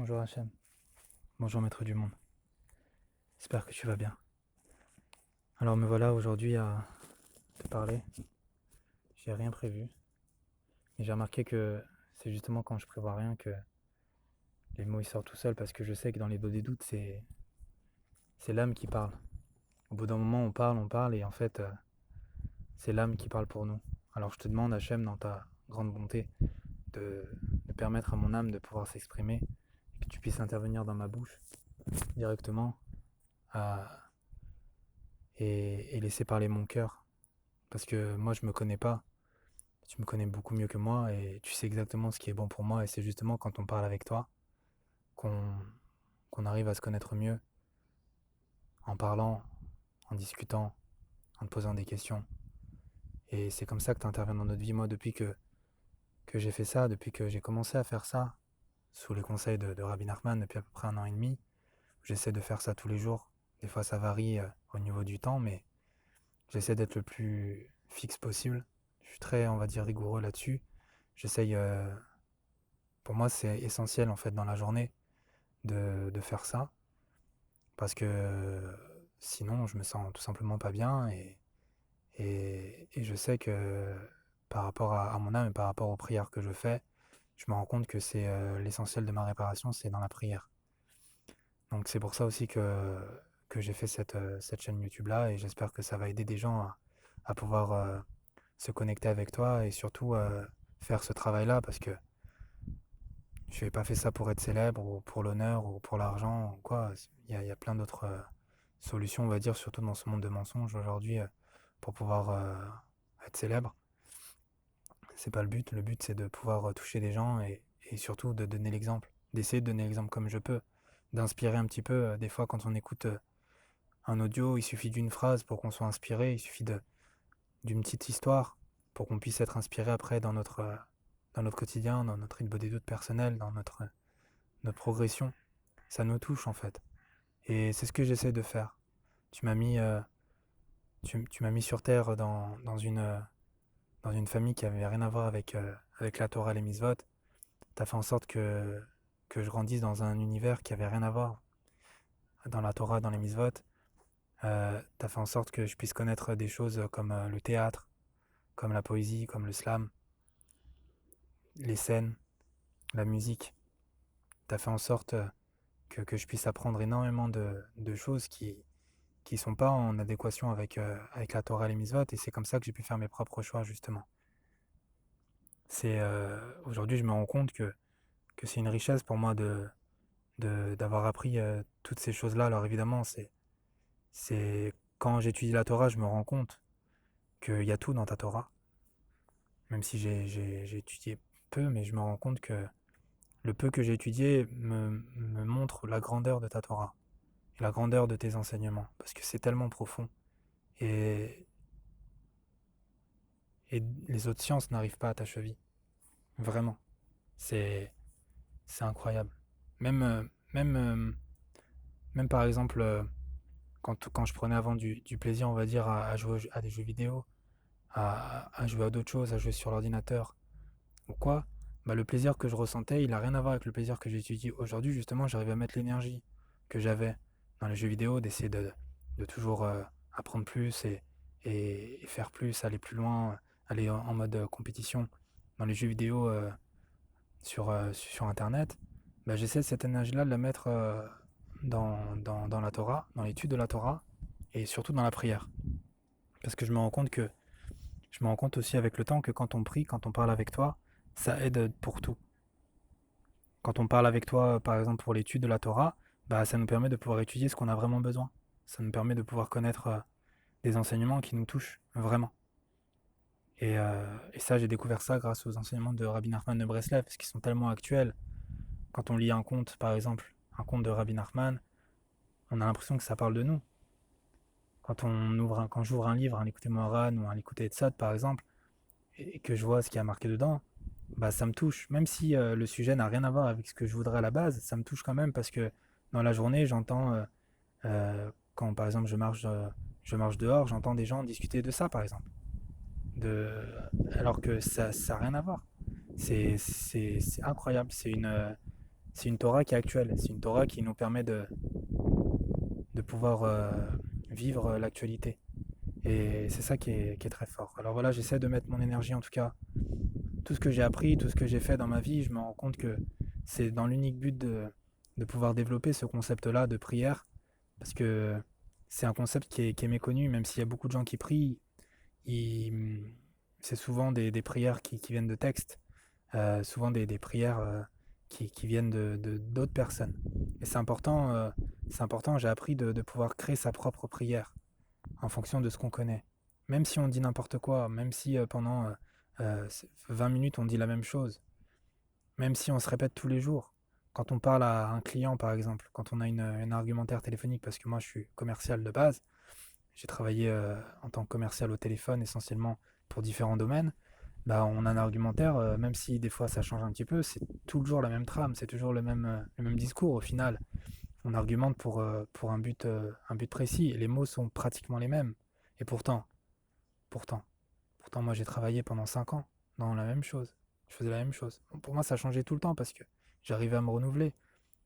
Bonjour Hachem, bonjour maître du monde, j'espère que tu vas bien. Alors me voilà aujourd'hui à te parler, j'ai rien prévu, et j'ai remarqué que c'est justement quand je prévois rien que les mots ils sortent tout seuls parce que je sais que dans les dos des doutes c'est l'âme qui parle. Au bout d'un moment on parle et en fait c'est l'âme qui parle pour nous. Alors je te demande Hachem dans ta grande bonté de, de permettre à mon âme de pouvoir s'exprimer, que tu puisses intervenir dans ma bouche directement à- et laisser parler mon cœur. Parce que moi je me connais pas. Tu me connais beaucoup mieux que moi et tu sais exactement ce qui est bon pour moi et c'est justement quand on parle avec toi qu'on qu'on arrive à se connaître mieux en parlant, en discutant, en te posant des questions. Et c'est comme ça que tu interviens dans notre vie. Moi, que j'ai fait ça, depuis que j'ai commencé à faire ça, sous les conseils de Rabbi Nachman depuis à peu près 1 an et demi, j'essaie de faire ça tous les jours. Des fois, ça varie au niveau du temps, mais j'essaie d'être le plus fixe possible. Je suis très, on va dire, rigoureux là-dessus. J'essaye, pour moi, c'est essentiel en fait dans la journée de faire ça, parce que sinon je me sens tout simplement pas bien et je sais que par rapport à mon âme et par rapport aux prières que je fais, je me rends compte que c'est l'essentiel de ma réparation, c'est dans la prière. Donc c'est pour ça aussi que j'ai fait cette chaîne YouTube là et j'espère que ça va aider des gens à pouvoir se connecter avec toi et surtout faire ce travail là parce que je n'ai pas fait ça pour être célèbre ou pour l'honneur ou pour l'argent ou quoi. Il y a plein d'autres solutions, on va dire, surtout dans ce monde de mensonges aujourd'hui, pour pouvoir être célèbre. C'est pas le but. Le but, c'est de pouvoir toucher des gens et surtout de donner l'exemple, d'essayer de donner l'exemple comme je peux, d'inspirer un petit peu. Des fois, quand on écoute un audio, il suffit d'une phrase pour qu'on soit inspiré, il suffit d'une petite histoire pour qu'on puisse être inspiré après dans notre quotidien, dans notre île des doutes personnel, dans notre progression. Ça nous touche en fait. Et c'est ce que j'essaie de faire. Tu m'as mis, tu m'as mis sur terre dans une famille qui avait rien à voir avec la Torah et les mitzvot. Tu as fait en sorte que je grandisse dans un univers qui avait rien à voir dans la Torah, dans les mitzvot. Tu as fait en sorte que je puisse connaître des choses comme le théâtre, comme la poésie, comme le slam, les scènes, la musique. Tu as fait en sorte que je puisse apprendre énormément de choses qui sont pas en adéquation avec la Torah et les mitzvot, et c'est comme ça que j'ai pu faire mes propres choix, justement. Aujourd'hui, je me rends compte que c'est une richesse pour moi d'avoir appris toutes ces choses-là. Alors évidemment, c'est quand j'étudie la Torah, je me rends compte qu'il y a tout dans ta Torah, même si j'ai étudié peu, mais je me rends compte que le peu que j'ai étudié me montre la grandeur de ta Torah et la grandeur de tes enseignements, parce que c'est tellement profond. Et, et les autres sciences n'arrivent pas à ta cheville. Vraiment. C'est, c'est incroyable. Même, euh, même, euh, même par exemple, quand je prenais avant du plaisir, on va dire, à jouer à des jeux vidéo, à jouer à d'autres choses, à jouer sur l'ordinateur ou quoi, bah, le plaisir que je ressentais, il n'a rien à voir avec le plaisir que j'étudie. Aujourd'hui, justement, j'arrive à mettre l'énergie que j'avais dans les jeux vidéo, d'essayer de toujours apprendre plus et faire plus, aller plus loin, aller en mode compétition dans les jeux vidéo sur Internet. Bah, j'essaie cette énergie-là de la mettre dans la Torah, dans l'étude de la Torah et surtout dans la prière. Parce que je me rends compte aussi avec le temps que quand on prie, quand on parle avec toi, ça aide pour tout. Quand on parle avec toi, par exemple pour l'étude de la Torah, bah, ça nous permet de pouvoir étudier ce qu'on a vraiment besoin. Ça nous permet de pouvoir connaître des enseignements qui nous touchent vraiment. Et ça, j'ai découvert ça grâce aux enseignements de Rabbi Nachman de Breslev, parce qu'ils sont tellement actuels. Quand on lit un conte, par exemple, un conte de Rabbi Nachman, on a l'impression que ça parle de nous. Quand j'ouvre un livre, un Likutei Moharan ou un Likutei Etzad, par exemple, et que je vois ce qui a marqué dedans, bah ça me touche. Même si le sujet n'a rien à voir avec ce que je voudrais à la base, ça me touche quand même parce que dans la journée, j'entends, quand par exemple je marche dehors, j'entends des gens discuter de ça, par exemple. De... Alors que ça n'a rien à voir. C'est incroyable. c'est une Torah qui est actuelle, c'est une Torah qui nous permet de pouvoir vivre l'actualité. Et c'est ça qui est très fort. Alors voilà, j'essaie de mettre mon énergie, en tout cas, tout ce que j'ai appris, tout ce que j'ai fait dans ma vie, je me rends compte que c'est dans l'unique but de pouvoir développer ce concept-là de prière, parce que c'est un concept qui est méconnu, même s'il y a beaucoup de gens qui prient, ils- c'est souvent des prières qui viennent de textes, souvent des prières qui viennent d'autres personnes. Et c'est important, j'ai appris de pouvoir créer sa propre prière en fonction de ce qu'on connaît. Même si on dit n'importe quoi, même si pendant 20 minutes on dit la même chose, même si on se répète tous les jours. Quand on parle à un client, par exemple, quand on a une argumentaire téléphonique, parce que moi je suis commercial de base, j'ai travaillé en tant que commercial au téléphone essentiellement pour différents domaines, bah, on a un argumentaire, même si des fois ça change un petit peu, c'est toujours la même trame, c'est toujours le même discours au final. On argumente pour un but précis, et les mots sont pratiquement les mêmes. Et pourtant, pourtant, moi j'ai travaillé pendant 5 ans dans la même chose. Je faisais la même chose. Bon, pour moi, ça changeait tout le temps parce que j'arrivais à me renouveler.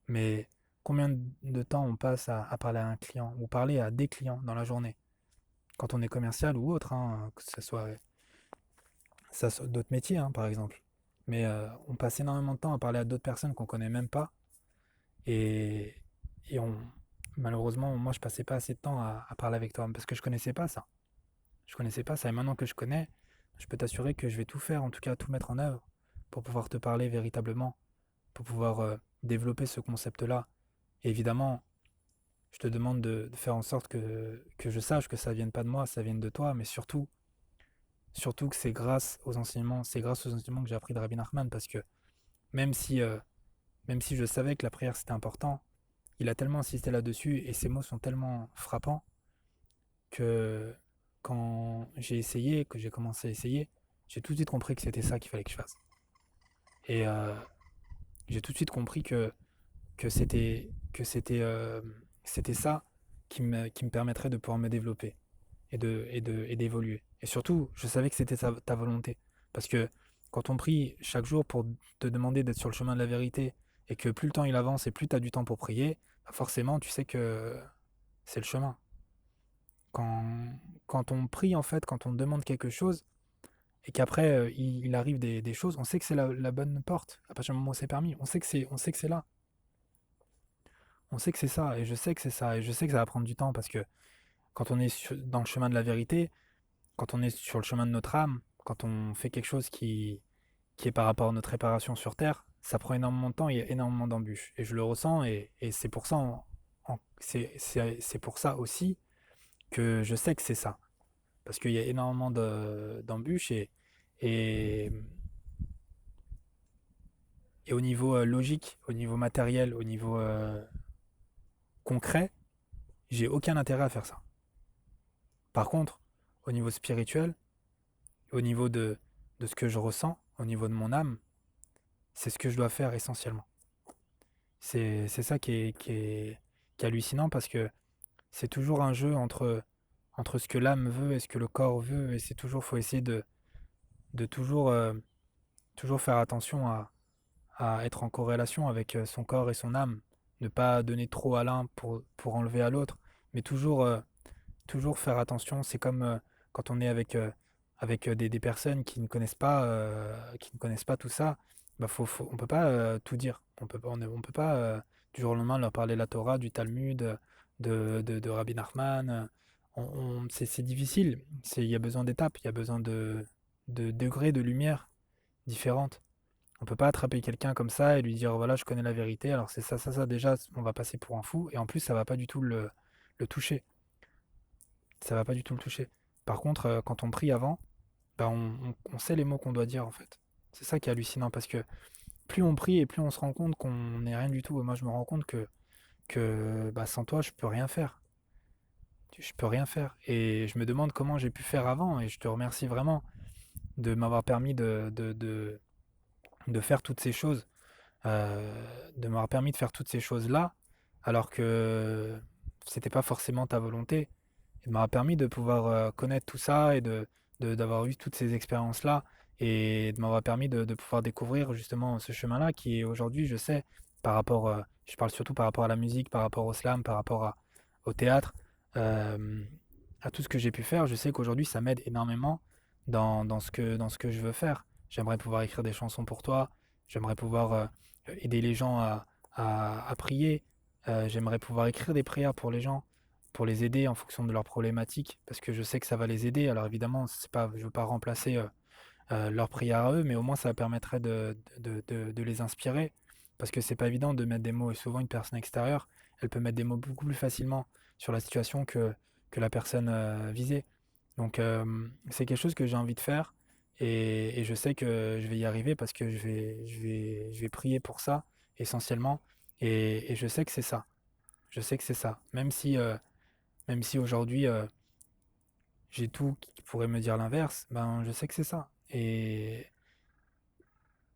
Mais combien de temps on passe à parler à un client ou parler à des clients dans la journée quand on est commercial ou autre, hein, que ça soit d'autres métiers, hein, par exemple. Mais on passe énormément de temps à parler à d'autres personnes qu'on connaît même pas. Et, et malheureusement, moi, je passais pas assez de temps à parler avec toi parce que je connaissais pas ça. Je connaissais pas ça. Et maintenant que je connais, je peux t'assurer que je vais tout faire, en tout cas tout mettre en œuvre pour pouvoir te parler véritablement, pour pouvoir développer ce concept-là. Et évidemment, je te demande de faire en sorte que je sache que ça vienne pas de moi, ça vienne de toi, mais surtout que c'est grâce aux enseignements que j'ai appris de Rabbi Nachman, parce que même si, euh, même si je savais que la prière c'était important, il a tellement insisté là-dessus et ses mots sont tellement frappants que quand j'ai essayé, que j'ai commencé à essayer, j'ai tout de suite compris que c'était ça qu'il fallait que je fasse. Et j'ai tout de suite compris que c'était ça qui me permettrait de pouvoir me développer et d'évoluer. Et surtout, je savais que c'était ta volonté. Parce que quand on prie chaque jour pour te demander d'être sur le chemin de la vérité et que plus le temps il avance et plus tu as du temps pour prier, bah forcément tu sais que c'est le chemin. Quand, quand on prie, en fait, quand on demande quelque chose et qu'après il arrive des choses, on sait que c'est la bonne porte. À partir du moment où c'est permis, on sait que c'est là. On sait que c'est ça, et je sais que c'est ça, et je sais que ça va prendre du temps parce que quand on est dans le chemin de la vérité, quand on est sur le chemin de notre âme, quand on fait quelque chose qui est par rapport à notre réparation sur Terre, ça prend énormément de temps, il y a énormément d'embûches. Et je le ressens, et c'est pour ça, c'est pour ça aussi que je sais que c'est ça. Parce qu'il y a énormément d'embûches, et, et au niveau logique, au niveau matériel, au niveau concret, j'ai aucun intérêt à faire ça. Par contre, au niveau spirituel, au niveau de ce que je ressens, au niveau de mon âme, c'est ce que je dois faire essentiellement. C'est ça qui est hallucinant parce que c'est toujours un jeu entre ce que l'âme veut et ce que le corps veut. Et c'est toujours, faut essayer de toujours faire attention à être en corrélation avec son corps et son âme. Ne pas donner trop à l'un pour enlever à l'autre, mais toujours faire attention. C'est comme quand on est avec des personnes qui ne connaissent pas tout ça. Bah on peut pas tout dire. On peut pas du jour au lendemain leur parler de la Torah, du Talmud, de Rabbi Nachman. C'est difficile. Il y a besoin d'étapes, il y a besoin de degrés de lumière différentes. On peut pas attraper quelqu'un comme ça et lui dire voilà, je connais la vérité. Alors c'est ça, ça, ça. Déjà, on va passer pour un fou. Et en plus, ça va pas du tout le toucher. Ça va pas du tout le toucher. Par contre, quand on prie avant, bah, on sait les mots qu'on doit dire en fait. C'est ça qui est hallucinant parce que plus on prie et plus on se rend compte qu'on n'est rien du tout. Et moi, je me rends compte que bah, sans toi, je peux rien faire. Je peux rien faire. Et je me demande comment j'ai pu faire avant. Et je te remercie vraiment de m'avoir permis de faire toutes ces choses, de m'avoir permis de faire toutes ces choses-là, alors que c'était pas forcément ta volonté. Il m'a permis de pouvoir connaître tout ça et d'avoir eu toutes ces expériences-là et de m'avoir permis de pouvoir découvrir justement ce chemin-là qui est aujourd'hui, je sais, Je parle surtout par rapport à la musique, par rapport au slam, au théâtre, euh, à tout ce que j'ai pu faire. Je sais qu'aujourd'hui, ça m'aide énormément dans ce que je veux faire. J'aimerais pouvoir écrire des chansons pour toi. J'aimerais pouvoir aider les gens à prier. J'aimerais pouvoir écrire des prières pour les gens, pour les aider en fonction de leurs problématiques, parce que je sais que ça va les aider. Alors évidemment, c'est pas, je veux pas remplacer leurs prières à eux, mais au moins ça permettrait de les inspirer. Parce que c'est pas évident de mettre des mots, et souvent une personne extérieure, elle peut mettre des mots beaucoup plus facilement sur la situation que la personne visée. Donc c'est quelque chose que j'ai envie de faire, et je sais que je vais y arriver parce que je vais prier pour ça essentiellement, et je sais que c'est ça. Je sais que c'est ça. Même si aujourd'hui j'ai tout qui pourrait me dire l'inverse, ben je sais que c'est ça. Et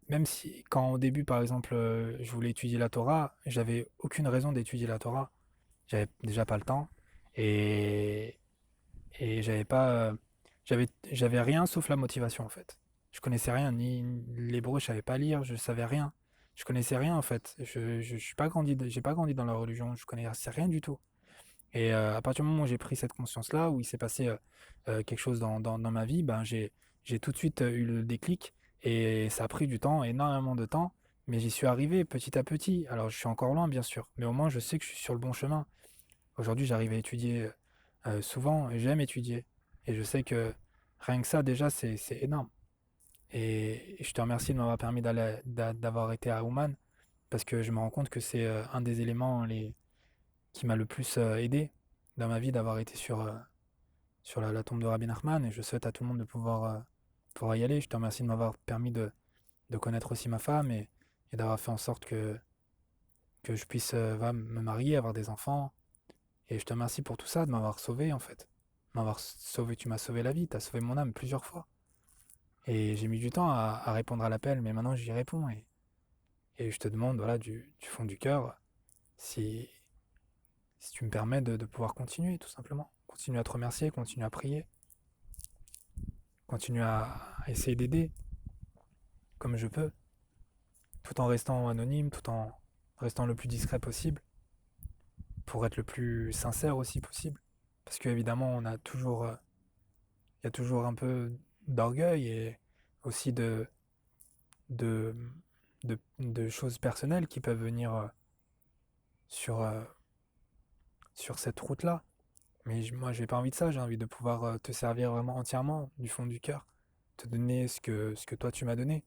même si, quand au début, par exemple, je voulais étudier la Torah, j'avais aucune raison d'étudier la Torah. J'avais déjà pas le temps. Et, et j'avais pas. J'avais rien sauf la motivation, en fait. Je connaissais rien, ni l'hébreu, je savais pas lire, je savais rien. Je connaissais rien, en fait. Je suis pas grandi, j'ai pas grandi dans la religion, je connaissais rien du tout. Et à partir du moment où j'ai pris cette conscience-là, où il s'est passé quelque chose dans ma vie, ben j'ai tout de suite eu le déclic, et ça a pris du temps, énormément de temps, mais j'y suis arrivé petit à petit. Alors je suis encore loin, bien sûr, mais au moins je sais que je suis sur le bon chemin. Aujourd'hui, j'arrive à étudier souvent, et j'aime étudier, et je sais que rien que ça, déjà, c'est énorme. Et je te remercie de m'avoir permis d'avoir été à Ouman, parce que je me rends compte que c'est un des éléments qui m'a le plus aidé dans ma vie d'avoir été sur la tombe de Rabbi Nachman, et je souhaite à tout le monde de pouvoir y aller. Je te remercie de m'avoir permis de connaître aussi ma femme, et d'avoir fait en sorte que je puisse me marier, avoir des enfants. Et je te remercie pour tout ça, de m'avoir sauvé en fait. M'avoir sauvé, tu m'as sauvé la vie, tu as sauvé mon âme plusieurs fois. Et j'ai mis du temps à répondre à l'appel, mais maintenant j'y réponds. Et je te demande, voilà, du fond du cœur, si, si tu me permets de pouvoir continuer, tout simplement. Continuer à te remercier, continuer à prier, continuer à essayer d'aider comme je peux, tout en restant anonyme, tout en restant le plus discret possible, pour être le plus sincère aussi possible. Parce qu'évidemment, il y a toujours un peu d'orgueil, et aussi de, de choses personnelles qui peuvent venir sur, sur cette route-là. Mais moi, j'ai pas envie de ça, j'ai envie de pouvoir te servir vraiment entièrement, du fond du cœur, te donner ce que toi tu m'as donné.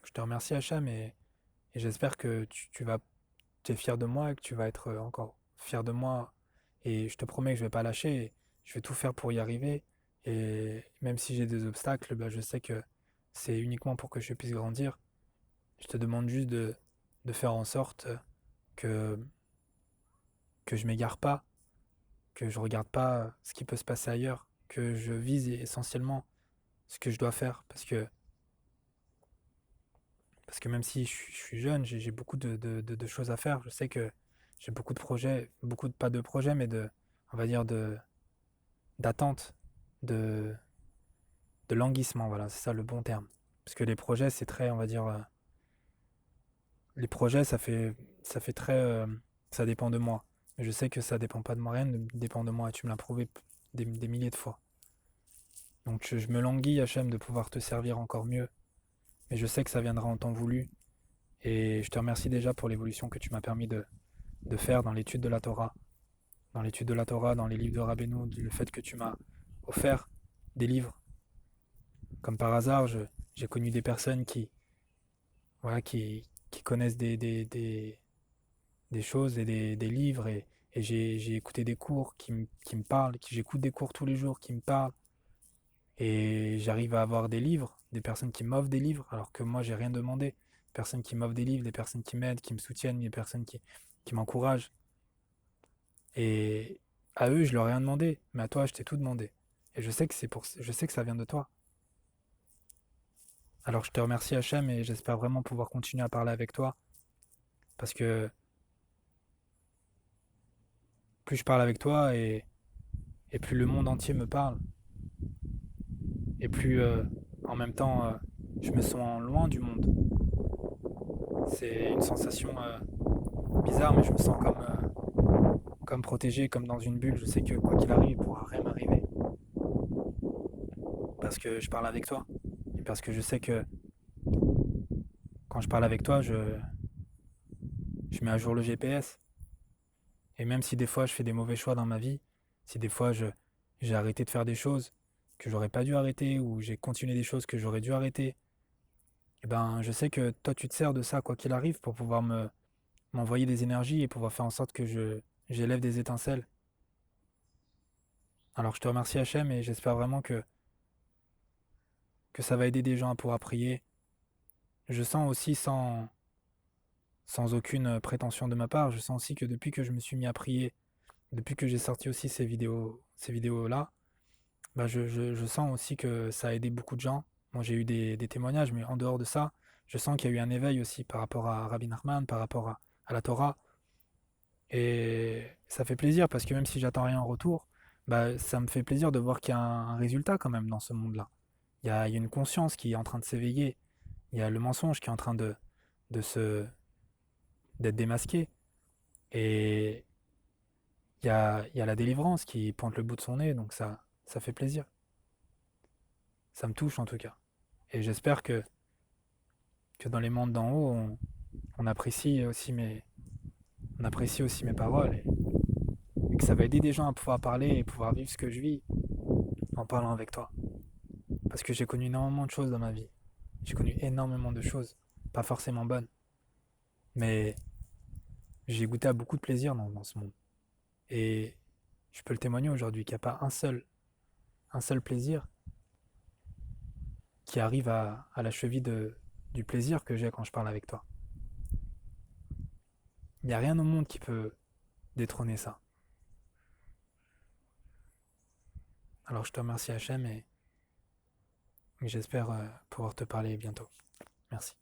Je te remercie, Hacham, et j'espère que tu es fier de moi, et que tu vas être encore fier de moi. Et je te promets que je vais pas lâcher, et je vais tout faire pour y arriver. Et même si j'ai des obstacles, bah, je sais que c'est uniquement pour que je puisse grandir. Je te demande juste de faire en sorte que, que je m'égare pas, que je regarde pas ce qui peut se passer ailleurs, que je vise essentiellement ce que je dois faire. Parce que même si je suis jeune, j'ai beaucoup de choses à faire. Je sais que j'ai beaucoup de projets, pas de projets, mais on va dire, d'attente, de, de languissement, voilà, c'est ça le bon terme. Parce que les projets, c'est très, on va dire, les projets, ça fait très, ça dépend de moi. Mais je sais que ça dépend pas de moi, rien ne dépend de moi, et tu me l'as prouvé des milliers de fois. Donc je me languis, Hachem, de pouvoir te servir encore mieux, mais je sais que ça viendra en temps voulu. Et je te remercie déjà pour l'évolution que tu m'as permis de faire dans l'étude de la Torah, dans les livres de Rabbeinu, le fait que tu m'as offert des livres. Comme par hasard, j'ai connu des personnes voilà, qui connaissent des choses, et des livres, et j'ai écouté des cours qui me parlent, j'écoute des cours tous les jours qui me parlent, et j'arrive à avoir des livres, des personnes qui m'offrent des livres, alors que moi j'ai rien demandé. Des personnes qui m'offrent des livres, des personnes qui m'aident, qui me soutiennent, des personnes qui m'encouragent. Et à eux, je leur ai rien demandé, mais à toi, je t'ai tout demandé. Et je sais que ça vient de toi. Alors je te remercie, Hachem, et j'espère vraiment pouvoir continuer à parler avec toi, parce que plus je parle avec toi, et plus le monde entier me parle, et plus en même temps, je me sens loin du monde. C'est une sensation bizarre, mais je me sens comme protégé, comme dans une bulle. Je sais que quoi qu'il arrive, il pourra rien m'arriver parce que je parle avec toi. Et parce que je sais que quand je parle avec toi, je mets à jour le GPS. Et même si des fois je fais des mauvais choix dans ma vie, si des fois j'ai arrêté de faire des choses que j'aurais pas dû arrêter ou j'ai continué des choses que j'aurais dû arrêter, eh ben je sais que toi tu te sers de ça quoi qu'il arrive pour pouvoir m'envoyer des énergies et pouvoir faire en sorte que j'élève des étincelles. Alors je te remercie Hachem et j'espère vraiment que ça va aider des gens à pouvoir prier. Je sens aussi sans aucune prétention de ma part, je sens aussi que depuis que je me suis mis à prier, depuis que j'ai sorti aussi ces vidéos-là, bah je sens aussi que ça a aidé beaucoup de gens. Bon, j'ai eu des témoignages, mais en dehors de ça, je sens qu'il y a eu un éveil aussi par rapport à Rabbi Nachman, par rapport à la Torah. Et ça fait plaisir parce que même si j'attends rien en retour, bah, ça me fait plaisir de voir qu'il y a un résultat quand même dans ce monde-là. Il y a une conscience qui est en train de s'éveiller. Il y a le mensonge qui est en train de se, d'être démasqué. Et il y a la délivrance qui pointe le bout de son nez. Donc ça fait plaisir. Ça me touche en tout cas. Et j'espère que dans les mondes d'en haut, on apprécie aussi on apprécie aussi mes paroles et que ça va aider des gens à pouvoir parler et pouvoir vivre ce que je vis en parlant avec toi. Parce que j'ai connu énormément de choses dans ma vie. J'ai connu énormément de choses, pas forcément bonnes. Mais j'ai goûté à beaucoup de plaisir dans ce monde. Et je peux le témoigner aujourd'hui qu'il n'y a pas un seul plaisir qui arrive à la cheville du plaisir que j'ai quand je parle avec toi. Il n'y a rien au monde qui peut détrôner ça. Alors je te remercie Hachem et j'espère pouvoir te parler bientôt. Merci.